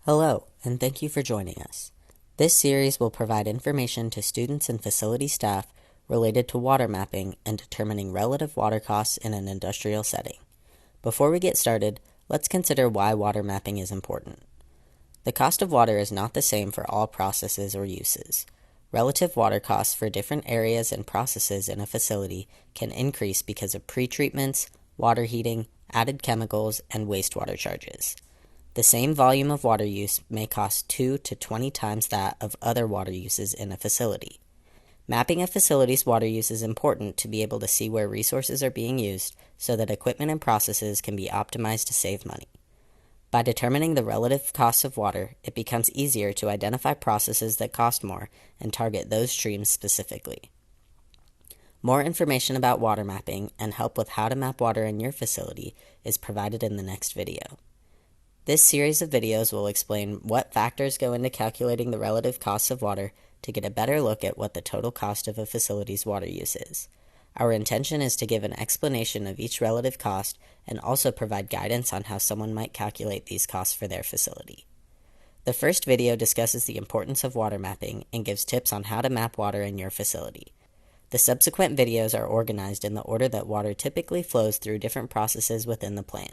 Hello, and thank you for joining us. This series will provide information to students and facility staff related to water mapping and determining relative water costs in an industrial setting. Before we get started, let's consider why water mapping is important. The cost of water is not the same for all processes or uses. Relative water costs for different areas and processes in a facility can increase because of pretreatments, water heating, added chemicals, and wastewater charges. The same volume of water use may cost 2 to 20 times that of other water uses in a facility. Mapping a facility's water use is important to be able to see where resources are being used so that equipment and processes can be optimized to save money. By determining the relative costs of water, it becomes easier to identify processes that cost more and target those streams specifically. More information about water mapping and help with how to map water in your facility is provided in the next video. This series of videos will explain what factors go into calculating the relative costs of water to get a better look at what the total cost of a facility's water use is. Our intention is to give an explanation of each relative cost and also provide guidance on how someone might calculate these costs for their facility. The first video discusses the importance of water mapping and gives tips on how to map water in your facility. The subsequent videos are organized in the order that water typically flows through different processes within the plant.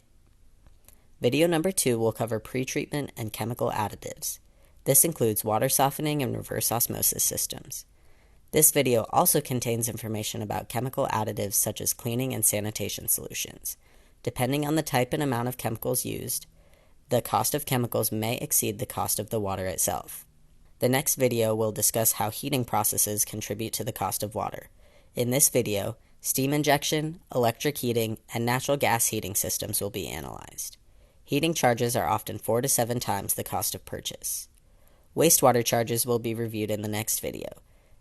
Video number 2 will cover pretreatment and chemical additives. This includes water softening and reverse osmosis systems. This video also contains information about chemical additives such as cleaning and sanitation solutions. Depending on the type and amount of chemicals used, the cost of chemicals may exceed the cost of the water itself. The next video will discuss how heating processes contribute to the cost of water. In this video, steam injection, electric heating, and natural gas heating systems will be analyzed. Heating charges are often 4 to 7 times the cost of purchase. Wastewater charges will be reviewed in the next video.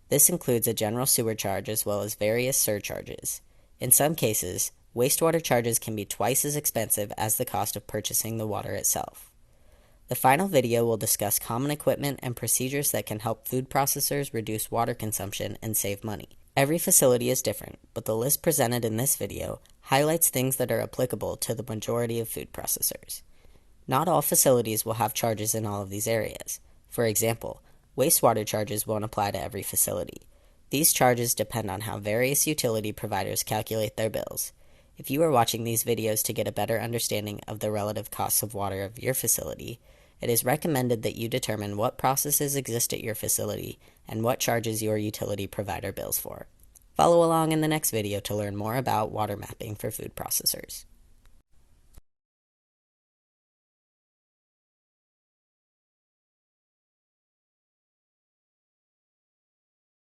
This includes a general sewer charge as well as various surcharges. In some cases, wastewater charges can be twice as expensive as the cost of purchasing the water itself. The final video will discuss common equipment and procedures that can help food processors reduce water consumption and save money. Every facility is different, but the list presented in this video highlights things that are applicable to the majority of food processors. Not all facilities will have charges in all of these areas. For example, wastewater charges won't apply to every facility. These charges depend on how various utility providers calculate their bills. If you are watching these videos to get a better understanding of the relative costs of water of your facility, it is recommended that you determine what processes exist at your facility and what charges your utility provider bills for. Follow along in the next video to learn more about water mapping for food processors.